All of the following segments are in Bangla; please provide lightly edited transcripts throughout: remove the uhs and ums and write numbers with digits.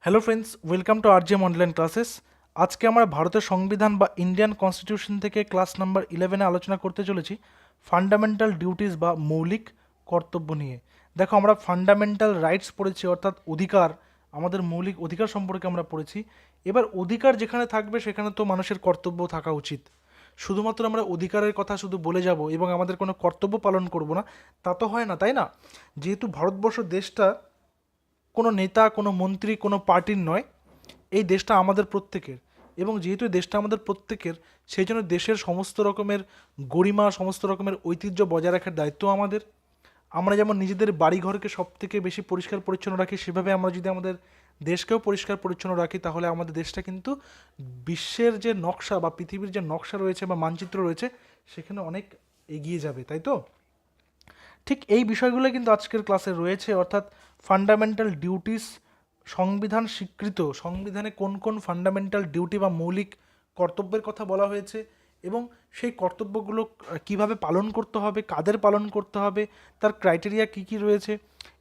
Hello friends, welcome to RJM online classes. আজকে আমরা ভারতের সংবিধান বা ইন্ডিয়ান কনস্টিটিউশন থেকে ক্লাস নাম্বার 11-এ আলোচনা করতে চলেছি ফান্ডামেন্টাল ডিউটিস বা মৌলিক কর্তব্য নিয়ে। দেখো, আমরা ফান্ডামেন্টাল রাইটস পড়েছি, অর্থাৎ অধিকার, আমাদের মৌলিক অধিকার সম্পর্কে আমরা পড়েছি। এবার অধিকার যেখানে থাকবে সেখানে তো মানুষের কর্তব্য থাকা উচিত। শুধুমাত্র আমরা অধিকারের কথা শুধু বলে যাব এবং আমাদের কোনো কর্তব্য পালন করব না, তা তো হয় না, তাই না? যেহেতু ভারতবর্ষ দেশটা কোনো নেতা, কোনো মন্ত্রী, কোনো পার্টির নয়, এই দেশটা আমাদের প্রত্যেকের। এবং যেহেতু এই দেশটা আমাদের প্রত্যেকের, সেই জন্য দেশের সমস্ত রকমের গরিমা, সমস্ত রকমের ঐতিহ্য বজায় রাখার দায়িত্ব আমাদের। আমরা যেমন নিজেদের বাড়িঘরকে সব থেকে বেশি পরিষ্কার পরিচ্ছন্ন রাখি, সেভাবে আমরা যদি আমাদের দেশকেও পরিষ্কার পরিচ্ছন্ন রাখি, তাহলে আমাদের দেশটা কিন্তু বিশ্বের যে নকশা বা পৃথিবীর যে নকশা রয়েছে বা মানচিত্র রয়েছে, সেখানে অনেক এগিয়ে যাবে, তাই তো? ঠিক এই বিষয়গুলো কিন্তু আজকের ক্লাসে রয়েছে, অর্থাৎ ফান্ডামেন্টাল ডিউটিস, সংবিধান স্বীকৃত, সংবিধানে কোন কোন ফান্ডামেন্টাল ডিউটি বা মৌলিক কর্তব্যের কথা বলা হয়েছে এবং সেই কর্তব্যগুলো কিভাবে পালন করতে হবে, কাদের পালন করতে হবে, তার ক্রাইটেরিয়া কি কি রয়েছে,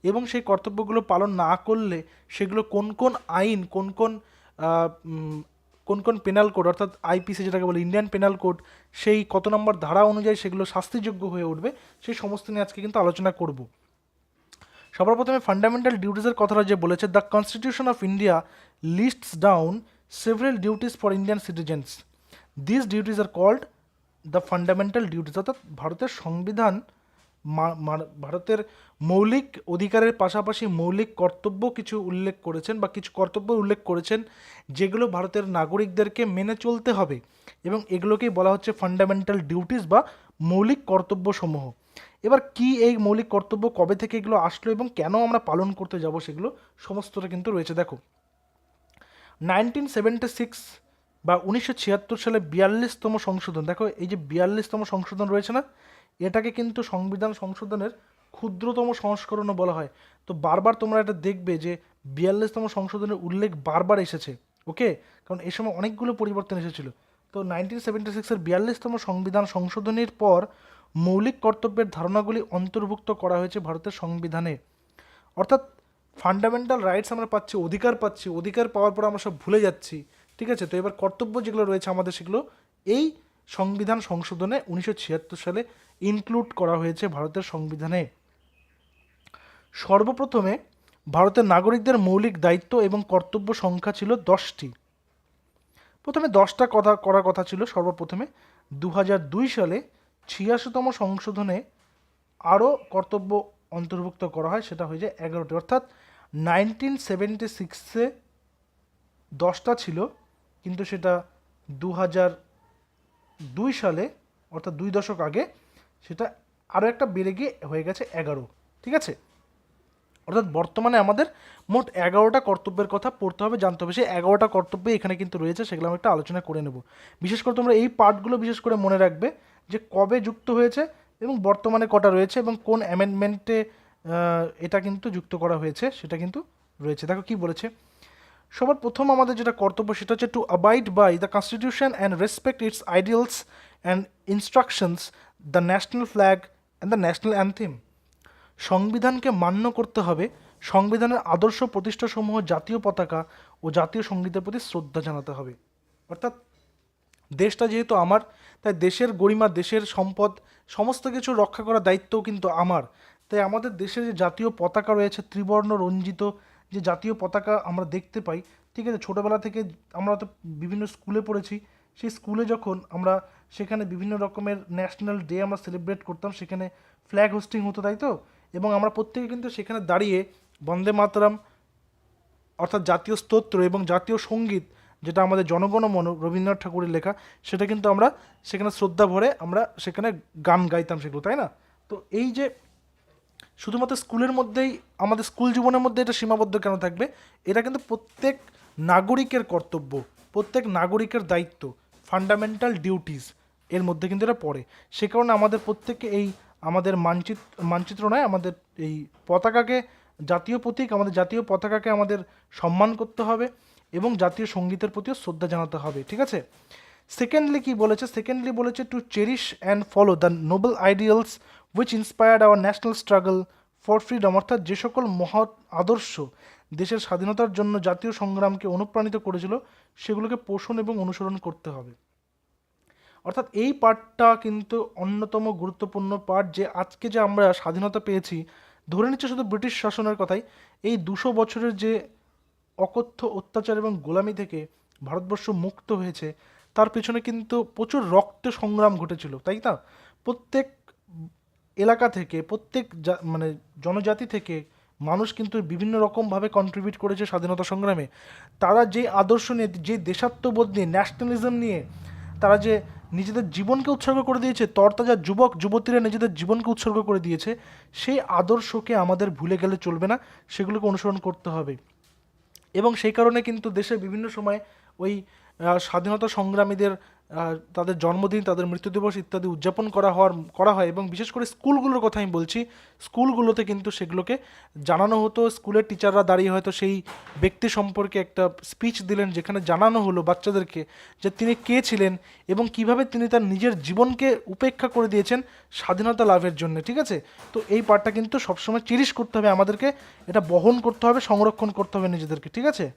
এবং সেই কর্তব্যগুলো পালন না করলে সেগুলো কোন কোন আইন, আহ, উম, কোন কোন পেনাল কোড, অর্থাৎ আইপিসি যেটাকে বলে ইন্ডিয়ান পেনাল কোড, সেই কত নম্বর ধারা অনুযায়ী সেগুলো শাস্তিযোগ্য হয়ে উঠবে, সেই সমস্ত নিয়ে আজকে কিন্তু আলোচনা করব। সবার প্রথমে ফান্ডামেন্টাল ডিউটিসের কথাটা যে বলেছে, the constitution of India lists down several duties for Indian citizens. This duties are called the fundamental duties, অর্থাৎ ভারতের সংবিধান ভারতের মৌলিক অধিকারের পাশাপাশি মৌলিক কর্তব্য কিছু উল্লেখ করেছেন বা কিছু কর্তব্য উল্লেখ করেছেন, যেগুলো ভারতের নাগরিকদেরকে মেনে চলতে হবে, এবং এগুলোকেই বলা হচ্ছে ফান্ডামেন্টাল ডিউটিস বা মৌলিক কর্তব্যসমূহ। এবার কি এই মৌলিক কর্তব্য, কবে থেকে এগুলো আসলো এবং কেন আমরা পালন করতে যাব, সেগুলো সমস্তটা কিন্তু রয়েছে। দেখো, 1976 বা 1976 সালে 42তম সংশোধন, দেখো এই যে 42তম সংশোধন রয়েছে না, এটাকে কিন্তু সংবিধান সংশোধনের ক্ষুদ্রতম সংস্করণও বলা হয়। তো বারবার তোমরা এটা দেখবে যে 42তম সংশোধনের উল্লেখ বারবার এসেছে, ওকে, কারণ এই সময় অনেকগুলো পরিবর্তন এসেছিল। তো 1976-এর 42তম সংবিধান সংশোধনের পর মৌলিক কর্তব্যের ধারণাগুলি অন্তর্ভুক্ত করা হয়েছে ভারতের সংবিধানে। অর্থাৎ ফান্ডামেন্টাল রাইটস আমরা পাচ্ছি, অধিকার পাচ্ছি, অধিকার পাওয়ার পর আমরা সব ভুলে যাচ্ছি, ঠিক আছে? তো এবার কর্তব্য যেগুলো রয়েছে আমাদের, সেগুলো এই সংবিধান সংশোধনে 1976 সালে ইনক্লুড করা হয়েছে ভারতের সংবিধানে। সর্বপ্রথমে ভারতের নাগরিকদের মৌলিক দায়িত্ব এবং কর্তব্য সংখ্যা ছিল 10টি। প্রথমে 10টা কথা করার কথা ছিল সর্বপ্রথমে। 2002 সালে 86তম সংশোধনে আরও কর্তব্য অন্তর্ভুক্ত করা হয়, সেটা হয়ে যায় 11টি। অর্থাৎ 1976-এ 10টা ছিল, কিন্তু সেটা 2002 সালে, অর্থাৎ 2 দশক আগে, সেটা আরও একটা বেড়ে গিয়ে হয়ে গেছে 11, ঠিক আছে? অর্থাৎ বর্তমানে আমাদের মোট 11টা কর্তব্যের কথা পড়তে হবে, জানতে হবে। সেই 11টা কর্তব্য এখানে কিন্তু রয়েছে, সেগুলো আমি একটা আলোচনা করে নেব। বিশেষ করে তোমরা এই পার্টগুলো বিশেষ করে মনে রাখবে, যে কবে যুক্ত হয়েছে এবং বর্তমানে কটা রয়েছে এবং কোন অ্যামেন্ডমেন্টে এটা কিন্তু যুক্ত করা হয়েছে, সেটা কিন্তু রয়েছে। দেখো কি বলেছে। সবার প্রথম আমাদের যেটা কর্তব্য, সেটা হচ্ছে to abide by the constitution and respect its ideals and instructions, the national flag and the national anthem. সংবিধানকে মান্য করতে হবে, সংবিধানের আদর্শ প্রতিষ্ঠাসমূহ, জাতীয় পতাকা ও জাতীয় সঙ্গীতের প্রতি শ্রদ্ধা জানাতে হবে। অর্থাৎ দেশটা যেহেতু আমার, তাই দেশের গরিমা, দেশের সম্পদ, সমস্ত কিছু রক্ষা করার দায়িত্বও কিন্তু আমার। তাই আমাদের দেশের যে জাতীয় পতাকা রয়েছে, ত্রিবর্ণ রঞ্জিত যে জাতীয় পতাকা আমরা দেখতে পাই, ঠিক আছে? ছোটোবেলা থেকে আমরা তো বিভিন্ন স্কুলে পড়েছি, সেই স্কুলে যখন আমরা সেখানে বিভিন্ন রকমের ন্যাশনাল ডে আমরা সেলিব্রেট করতাম, সেখানে ফ্ল্যাগ হোস্টিং হতো, তাই তো? এবং আমরা প্রত্যেকে কিন্তু সেখানে দাঁড়িয়ে বন্দে মাতরম, অর্থাৎ জাতীয় স্তোত্র এবং জাতীয় সঙ্গীত, যেটা আমাদের জনগণমন রবীন্দ্রনাথ ঠাকুরের লেখা, সেটা কিন্তু আমরা সেখানে শ্রদ্ধা ভরে আমরা সেখানে গান গাইতাম, সেগুলো, তাই না? তো এই যে শুধুমাত্র স্কুলের মধ্যেই, আমাদের স্কুল জীবনের মধ্যে এটা সীমাবদ্ধ কেন থাকবে? এটা কিন্তু প্রত্যেক নাগরিকের কর্তব্য, প্রত্যেক নাগরিকের দায়িত্ব, ফান্ডামেন্টাল ডিউটিস এর মধ্যে কিন্তু এটা পড়ে। সে কারণে আমাদের প্রত্যেককে এই আমাদের মানচিত্র নয়, আমাদের এই পতাকাকে, জাতীয় প্রতীক, আমাদের জাতীয় পতাকাকে আমাদের সম্মান করতে হবে এবং জাতীয় সঙ্গীতের প্রতিও শ্রদ্ধা জানাতে হবে, ঠিক আছে? সেকেন্ডলি কি বলেছে? সেকেন্ডলি বলেছে to cherish and follow the noble ideals which inspired our national struggle for freedom, অর্থাৎ যে সকল মহৎ আদর্শ দেশের স্বাধীনতার জন্য জাতীয় সংগ্রামকে অনুপ্রাণিত করেছিল সেগুলোকে পোষণ এবং অনুসরণ করতে হবে। অর্থাৎ এই পার্টটা কিন্তু অন্যতম গুরুত্বপূর্ণ পার্ট, যে আজকে যে আমরা স্বাধীনতা পেয়েছি, ধরে নিচ্ছে শুধু ব্রিটিশ শাসনের কথাই, এই 200 বছরের যে অকথ্য অত্যাচার এবং গোলামি থেকে ভারতবর্ষ মুক্ত হয়েছে, তার পেছনে কিন্তু প্রচুর রক্ত সংগ্রাম ঘটেছিল, তাই না? প্রত্যেক এলাকা থেকে, প্রত্যেক মানে জনজাতি থেকে মানুষ কিন্তু বিভিন্ন রকমভাবে কন্ট্রিবিউট করেছে স্বাধীনতা সংগ্রামে। তারা যে আদর্শ নিয়ে, যে দেশাত্মবোধ নিয়ে, ন্যাশনালিজম নিয়ে তারা যে নিজেদের জীবনকে উৎসর্গ করে দিয়েছে, তরতাজা যুবক যুবতীরা নিজেদের জীবনকে উৎসর্গ করে দিয়েছে, সেই আদর্শকে আমাদের ভুলে গেলে চলবে না, সেগুলোকে অনুসরণ করতে হবে। এবং সেই কারণে কিন্তু দেশের বিভিন্ন সময় ওই স্বাধীনতা সংগ্রামীদের তাদের জন্মদিন, তাদের মৃত্যু দিবস ইত্যাদি উদযাপন করা হয়, এবং বিশেষ করে স্কুলগুলোর কথা আমি বলছি, স্কুলগুলোতে কিন্তু সেগুলোকে জানানো হতো। স্কুলের টিচাররা দাঁড়িয়ে হয়তো সেই ব্যক্তি সম্পর্কে একটা স্পিচ দিলেন, যেখানে জানানো হলো বাচ্চাদেরকে যে তিনি কে ছিলেন এবং কিভাবে তিনি তার নিজের জীবনকে উপেক্ষা করে দিয়েছেন স্বাধীনতা লাভের জন্য, ঠিক আছে? তো এই পার্টটা কিন্তু সবসময় চিরিশ করতে হবে আমাদেরকে, এটা বহন করতে হবে, সংরক্ষণ করতে হবে নিজেদেরকে, ঠিক আছে?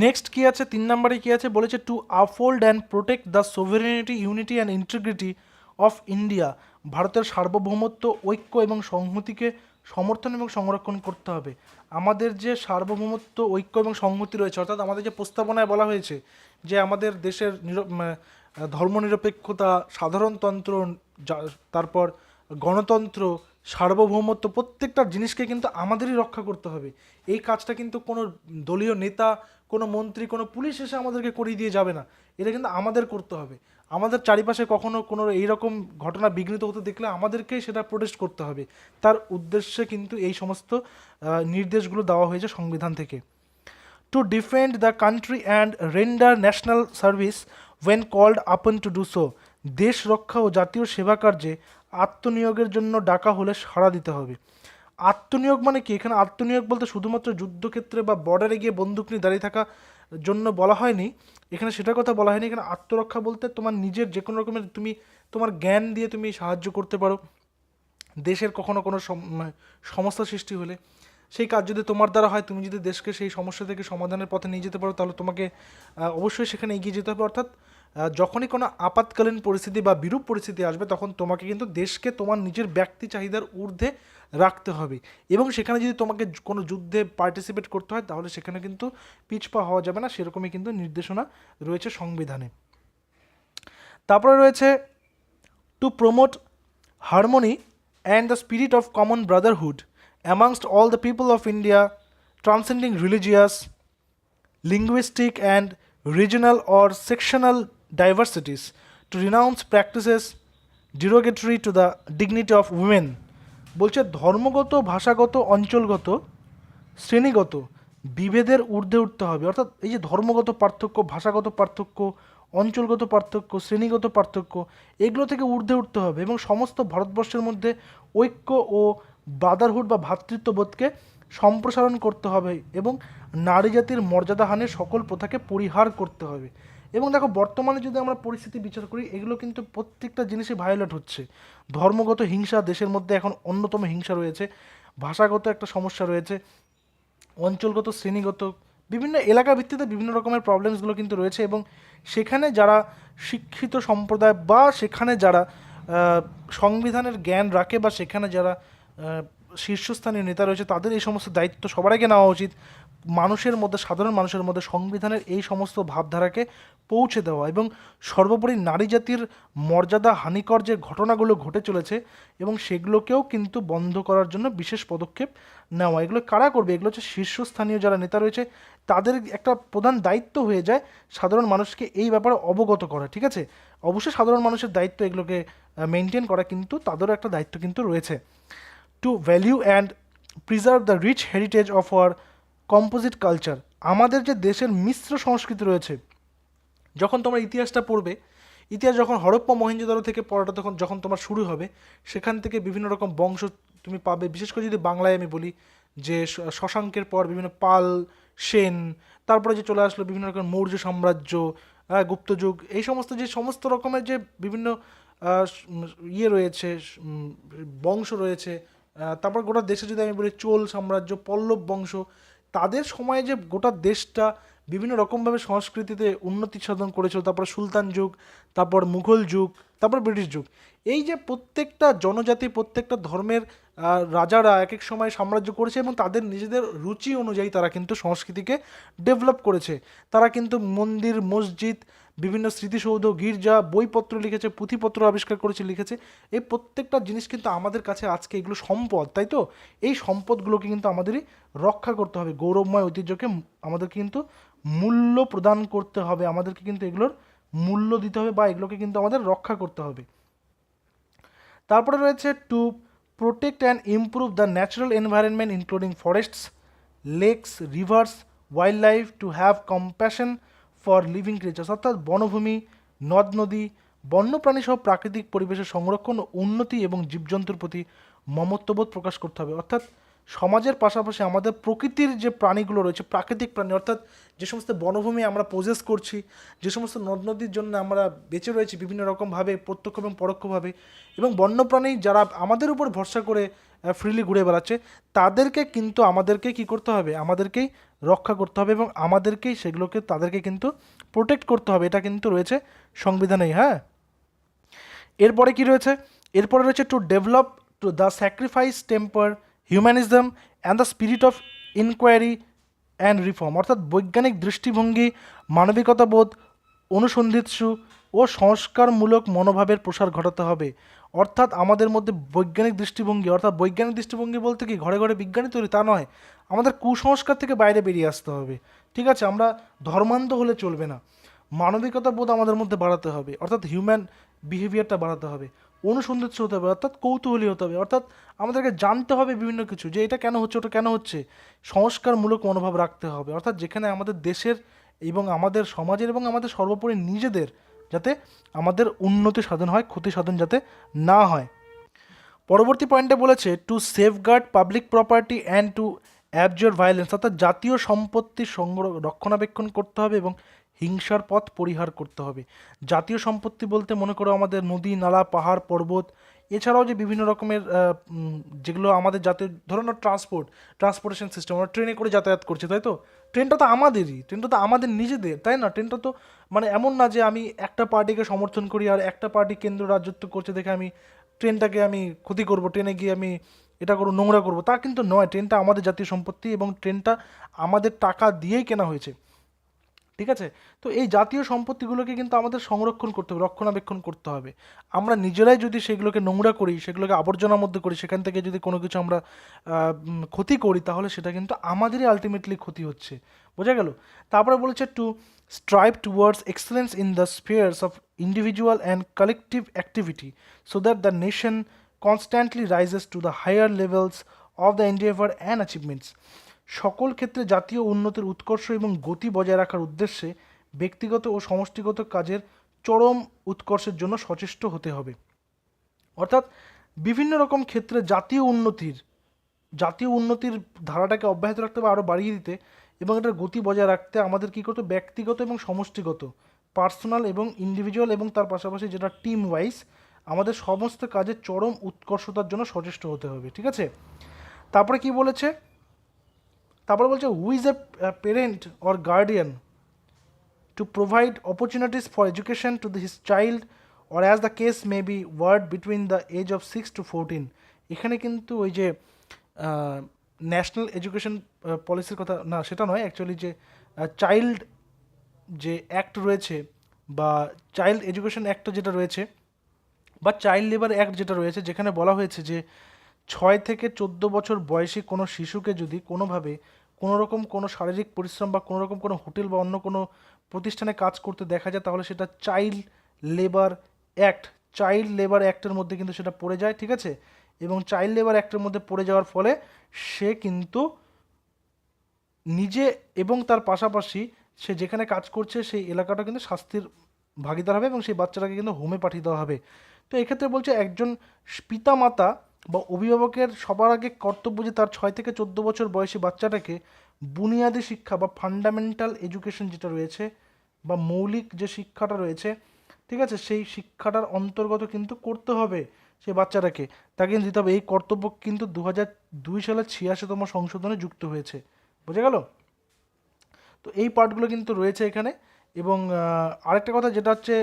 নেক্সট কি আছে, 3 নম্বরে কি আছে, বলেছে to uphold and protect the sovereignty, unity and integrity of India. ভারতের সার্বভৌমত্ব, ঐক্য এবং সংহতিকে সমর্থন এবং সংরক্ষণ করতে হবে। আমাদের যে সার্বভৌমত্ব, ঐক্য এবং সংহতি রয়েছে, অর্থাৎ আমাদের যে প্রস্তাবনায় বলা হয়েছে যে আমাদের দেশের ধর্মনিরপেক্ষতা, সাধারণতন্ত্র, তারপর গণতন্ত্র, সার্বভৌমত্ব, প্রত্যেকটা জিনিসকে কিন্তু আমাদেরই রক্ষা করতে হবে। এই কাজটা কিন্তু কোনো দলীয় নেতা, কোনো মন্ত্রী, কোনো পুলিশ এসে আমাদেরকে করিয়ে দিয়ে যাবে না, এটা কিন্তু আমাদের করতে হবে। আমাদের চারিপাশে কখনো কোনো এইরকম ঘটনা বিঘ্নিত হতে দেখলে আমাদেরকেই সেটা প্রোটেস্ট করতে হবে। তার উদ্দেশ্যে কিন্তু এই সমস্ত নির্দেশগুলো দেওয়া হয়েছে সংবিধান থেকে। To defend the country and render national service when called upon to do so. দেশ রক্ষা ও জাতীয় সেবা কার্যে আত্মনিয়োগের জন্য ডাকা হলে সাড়া দিতে হবে। আত্মনিয়োগ মানে কি? এখানে আত্মনিয়োগ বলতে শুধুমাত্র যুদ্ধক্ষেত্রে বা বর্ডারে গিয়ে বন্দুক নিয়ে দাঁড়িয়ে থাকা জন্য বলা হয়নি, এখানে সেটার কথা বলা হয়নি। এখানে আত্মরক্ষা বলতে তোমার নিজের যে কোনো রকমের, তুমি তোমার জ্ঞান দিয়ে তুমি সাহায্য করতে পারো দেশের কখনো কোনো সমস্যা সৃষ্টি হলে, সেই কাজ যদি তোমার দ্বারা হয়, তুমি যদি দেশকে সেই সমস্যা থেকে সমাধানের পথে নিয়ে যেতে পারো, তাহলে তোমাকে অবশ্যই সেখানে এগিয়ে যেতে হবে। অর্থাৎ যখনই কোনো আপাতকালীন পরিস্থিতি বা বিরূপ পরিস্থিতি আসবে, তখন তোমাকে কিন্তু দেশকে তোমার নিজের ব্যক্তি চাহিদার ঊর্ধ্বে রাখতে হবে, এবং সেখানে যদি তোমাকে কোনো যুদ্ধে পার্টিসিপেট করতে হয়, তাহলে সেখানে কিন্তু পিছপা হওয়া যাবে না, সেরকমই কিন্তু নির্দেশনা রয়েছে সংবিধানে। তারপরে রয়েছে to promote harmony and the spirit of common brotherhood amongst all the people of India, transcending religious, linguistic, and regional or sectional diversities, to renounce practices derogatory to the dignity of women. বলছে ধর্মগত, ভাষাগত, অঞ্চলগত, শ্রেণীগত বিভেদের ঊর্ধ্বে উঠতে হবে। অর্থাৎ এই যে ধর্মগত পার্থক্য, ভাষাগত পার্থক্য, অঞ্চলগত পার্থক্য, শ্রেণীগত পার্থক্য, এগুলো থেকে ঊর্ধ্বে উঠতে হবে, এবং সমস্ত ভারতবর্ষের মধ্যে ঐক্য ও ব্রাদারহুড বা ভ্রাতৃত্ববোধকে সম্প্রসারণ করতে হবে, এবং নারী জাতির মর্যাদাহানির সকল প্রথাকে পরিহার করতে হবে। এবং দেখো, বর্তমানে যদি আমরা পরিস্থিতি বিচার করি, এগুলো কিন্তু প্রত্যেকটা জিনিসই ভায়োলেট হচ্ছে। ধর্মগত হিংসা দেশের মধ্যে এখন অন্যতম হিংসা রয়েছে, ভাষাগত একটা সমস্যা রয়েছে, অঞ্চলগত, শ্রেণীগত, বিভিন্ন এলাকা ভিত্তিতে বিভিন্ন রকমের প্রবলেমসগুলো কিন্তু রয়েছে। এবং সেখানে যারা শিক্ষিত সম্প্রদায় বা সেখানে যারা সংবিধানের জ্ঞান রাখে বা সেখানে যারা শীর্ষস্থানীয় নেতা রয়েছে, তাদের এই সমস্ত দায়িত্ব সবার আগে নেওয়া উচিত, মানুষের মধ্যে, সাধারণ মানুষের মধ্যে সংবিধানের এই সমস্ত ভাবধারাকে পৌঁছে দেওয়া, এবং সর্বোপরি নারী জাতির মর্যাদা হানিকর যে ঘটনাগুলো ঘটে চলেছে, এবং সেগুলোকেও কিন্তু বন্ধ করার জন্য বিশেষ পদক্ষেপ নেওয়া। এগুলো কারা করবে? এগুলো হচ্ছে শীর্ষস্থানীয় যারা নেতা রয়েছে, তাদের একটা প্রধান দায়িত্ব হয়ে যায় সাধারণ মানুষকে এই ব্যাপারে অবগত করা, ঠিক আছে? অবশ্যই সাধারণ মানুষের দায়িত্ব এগুলোকে মেনটেন করা, কিন্তু তাদেরও একটা দায়িত্ব কিন্তু রয়েছে। To value and preserve the rich heritage of our composite culture. আমাদের যে দেশের মিশ্র সংস্কৃতি রয়েছে, যখন তোমরা ইতিহাসটা পড়বে, ইতিহাস যখন হরপ্পা মহেঞ্জোদারো থেকে পড়াটা যখন তোমার শুরু হবে, সেখান থেকে বিভিন্ন রকম বংশ তুমি পাবে। বিশেষ করে যদি বাংলায় আমি বলি, যে শশাঙ্কের পর বিভিন্ন পাল, সেন, তারপরে যে চলে আসলো বিভিন্ন রকম মৌর্য সাম্রাজ্য, গুপ্তযুগ, এই সমস্ত যে সমস্ত রকমের যে বিভিন্ন ইয়ে রয়েছে, বংশ রয়েছে, তারপর গোটা দেশে যদি আমি বলি চোল সাম্রাজ্য, পল্লব বংশ, তাদের সময়ে যে গোটা দেশটা বিভিন্ন রকমভাবে সংস্কৃতিতে উন্নতি সাধন করেছিল, তারপর সুলতান যুগ, তারপর মুঘল যুগ, তারপর ব্রিটিশ যুগ, এই যে প্রত্যেকটা জনজাতি প্রত্যেকটা ধর্মের রাজারা এক এক সময় সাম্রাজ্য করেছে এবং তাদের নিজেদের রুচি অনুযায়ী তারা কিন্তু সংস্কৃতিকে ডেভেলপ করেছে। তারা কিন্তু মন্দির, মসজিদ, বিভিন্ন স্মৃতিসৌধ, গির্জা, বইপত্র লিখেছে, পুঁথিপত্র আবিষ্কার করেছে, লিখেছে। এই প্রত্যেকটা জিনিস কিন্তু আমাদের কাছে আজকে এগুলো সম্পদ, তাই তো? এই সম্পদগুলোকে কিন্তু আমাদেরই রক্ষা করতে হবে, গৌরবময় ঐতিহ্যকে আমাদেরকে কিন্তু মূল্য প্রদান করতে হবে, আমাদেরকে কিন্তু এগুলোর মূল্য দিতে হবে বা এগুলোকে কিন্তু আমাদের রক্ষা করতে হবে। তারপরে রয়েছে to protect and improve the natural environment including forests, lakes, rivers, wildlife, to have compassion for living creatures, অর্থাৎ বনভূমি, নদ নদী, বন্যপ্রাণী সহ প্রাকৃতিক পরিবেশের সংরক্ষণ ও উন্নতি এবং জীবজন্তুর প্রতি মমত্ববোধ প্রকাশ করতে হবে। অর্থাৎ সমাজের পাশাপাশি আমাদের প্রকৃতির যে প্রাণীগুলো রয়েছে, প্রাকৃতিক প্রাণী, অর্থাৎ যে সমস্ত বনভূমি আমরা পজেস করছি, যে সমস্ত নদ নদীর জন্য আমরা বেঁচে রয়েছি বিভিন্ন রকমভাবে প্রত্যক্ষ এবং পরোক্ষভাবে, এবং বন্যপ্রাণী যারা আমাদের উপর ভরসা করে ফ্রিলি ঘুরে বেড়াচ্ছে, তাদেরকে কিন্তু আমাদেরকে কি করতে হবে, আমাদেরকেই রক্ষা করতে হবে এবং আমাদেরকেই সেগুলোকে তাদেরকে কিন্তু প্রোটেক্ট করতে হবে। এটা কিন্তু রয়েছে সংবিধানেই। হ্যাঁ, এরপরে কি রয়েছে? এরপরে রয়েছে to develop to the sacrifice temper, humanism and the spirit of inquiry and reform, অর্থাৎ বৈজ্ঞানিক দৃষ্টিভঙ্গি, মানবিকতাবোধ, অনুসন্ধিৎসু ও সংস্কারমূলক মনোভাবের প্রসার ঘটাতে হবে। অর্থাৎ আমাদের মধ্যে বৈজ্ঞানিক দৃষ্টিভঙ্গি, অর্থাৎ বৈজ্ঞানিক দৃষ্টিভঙ্গি বলতে কি ঘরে ঘরে বিজ্ঞানী তৈরি তা নয়, আমাদের কুসংস্কার থেকে বাইরে বেরিয়ে আসতে হবে। ঠিক আছে, আমরা ধর্মান্ধ হলে চলবে না। মানবিকতা বোধ আমাদের মধ্যে বাড়াতে হবে, অর্থাৎ হিউম্যান বিহেভিয়ারটা বাড়াতে হবে। অনুসন্ধিৎসু হতে হবে, অর্থাৎ কৌতূহলী হতে হবে, অর্থাৎ আমাদেরকে জানতে হবে বিভিন্ন কিছু, যে এটা কেন হচ্ছে, ওটা কেন হচ্ছে। সংস্কারমূলক মনোভাব রাখতে হবে, অর্থাৎ যেখানে আমাদের দেশের এবং আমাদের সমাজের এবং আমাদের সর্বোপরি নিজেদের যাতে আমাদের উন্নতি সাধন হয়, ক্ষতি সাধন যাতে না হয়। পরবর্তী পয়েন্টে বলেছে to safeguard public property and to abjure violence, অর্থাৎ জাতীয় সম্পত্তির রক্ষণাবেক্ষণ করতে হবে এবং হিংসার পথ পরিহার করতে হবে। জাতীয় সম্পত্তি বলতে মনে করো আমাদের নদী, নালা, পাহাড়, পর্বত, এছাড়াও যে বিভিন্ন রকমের যেগুলো আমাদের জাতীয়, ধরো না ট্রান্সপোর্টেশন সিস্টেম, আমরা ট্রেনে করে যাতায়াত করছি, তাই তো? ট্রেনটা তো আমাদেরই, ট্রেনটা তো আমাদের নিজেদের, তাই না? ট্রেনটা তো মানে এমন না যে আমি একটা পার্টিকে সমর্থন করি আর একটা পার্টি কেন্দ্র রাজত্ব করছে দেখে আমি ট্রেনটাকে আমি ক্ষতি করব, ট্রেনে গিয়ে আমি এটা করবো, নোংরা করব, তা কিন্তু নয়। ট্রেনটা আমাদের জাতীয় সম্পত্তি এবং ট্রেনটা আমাদের টাকা দিয়েই কেনা হয়েছে। ঠিক আছে, তো এই জাতীয় সম্পত্তিগুলোকে কিন্তু আমাদের সংরক্ষণ করতে হবে, রক্ষণাবেক্ষণ করতে হবে। আমরা নিজেরাই যদি সেগুলোকে নোংরা করি, সেগুলোকে আবর্জনার মধ্যে করি, সেখান থেকে যদি কোনো কিছু আমরা ক্ষতি করি, তাহলে সেটা কিন্তু আমাদেরই আলটিমেটলি ক্ষতি হচ্ছে। বোঝা গেল? তারপরে বলেছে to strive towards excellence in the spheres of individual and collective activity so that the nation constantly rises to the higher levels of the endeavour and achievements. সকল ক্ষেত্রে জাতীয় উন্নতির উৎকর্ষ এবং গতি বজায় রাখার উদ্দেশ্যে ব্যক্তিগত ও সমষ্টিগত কাজের চরম উৎকর্ষের জন্য সচেষ্ট হতে হবে। অর্থাৎ বিভিন্ন রকম ক্ষেত্রে জাতীয় উন্নতির ধারাটাকে অব্যাহত রাখতে হবে, আরও বাড়িয়ে দিতে, এবং এটার গতি বজায় রাখতে আমাদের কী করতে, ব্যক্তিগত এবং সমষ্টিগত, পার্সোনাল এবং ইন্ডিভিজুয়াল, এবং তার পাশাপাশি যেটা টিম ওয়াইজ, আমাদের সমস্ত কাজের চরম উৎকর্ষতার জন্য সচেষ্ট হতে হবে। ঠিক আছে, তারপরে কি বলেছে? তারপরে বলছে who is a parent or guardian to provide opportunities for education to his child or as the case may be word between the age of 6 to 14। এখানে কিন্তু ওই যে ন্যাশনাল এডুকেশন পলিসির কথা না, সেটা নয় অ্যাকচুয়ালি, যে চাইল্ড যে অ্যাক্ট রয়েছে বা চাইল্ড এডুকেশন অ্যাক্ট যেটা রয়েছে বা চাইল্ড লেবার অ্যাক্ট যেটা রয়েছে, যেখানে বলা হয়েছে যে 6 থেকে 14 বছর বয়সী কোনো শিশুকে যদি কোনোভাবে কোনো রকম কোনো শারীরিক পরিশ্রম বা কোনো রকম কোনো হোটেল বা অন্য কোনো প্রতিষ্ঠানে কাজ করতে দেখা যায়, তাহলে সেটা চাইল্ড লেবার অ্যাক্টের মধ্যে কিন্তু সেটা পড়ে যায়। ঠিক আছে, এবং চাইল্ড লেবার অ্যাক্টের মধ্যে পড়ে যাওয়ার ফলে সে কিন্তু নিজে এবং তার পাশাপাশি সে যেখানে কাজ করছে সেই এলাকাটা কিন্তু শাস্তির ভাগিদার হবে এবং সেই বাচ্চাটাকে কিন্তু হোমে পাঠিয়ে দেওয়া হবে। তো এক্ষেত্রে বলছে একজন পিতামাতা বা অভিভাবকের সবার আগে কর্তব্য যে তার 6 থেকে 14 বছর বয়সী বাচ্চাটাকে বুনিয়াদী শিক্ষা বা ফান্ডামেন্টাল এডুকেশন যেটা রয়েছে বা মৌলিক যে শিক্ষাটা রয়েছে, ঠিক আছে, সেই শিক্ষাটার অন্তর্গত কিন্তু করতে হবে। সেই বাচ্চাটাকে, তাকে কিন্তু দিতে হবে। এই কর্তব্য কিন্তু 2002 সালের 86তম সংশোধনে যুক্ত হয়েছে। বুঝে গেল? তো এই পার্টগুলো কিন্তু রয়েছে এখানে। এবং আরেকটা কথা যেটা হচ্ছে,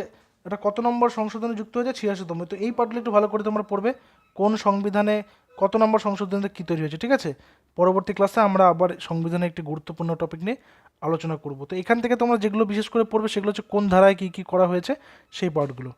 এটা কত নম্বর সংশোধনে যুক্ত হয়েছে? 86তম। তো এই পার্টগুলো একটু ভালো করে তোমরা পড়বে, কোন সংবিধানে কত নম্বর সংশোধনীতে কী তৈরি হয়েছে, ঠিক আছে? পরবর্তী ক্লাসে আমরা আবার সংবিধানের একটি গুরুত্বপূর্ণ টপিক নিয়ে আলোচনা করব। তো এখান থেকে তোমরা যেগুলো বিশেষ করে পড়বে সেগুলো হচ্ছে কোন ধারায় কী কী করা হয়েছে সেই পার্টগুলো।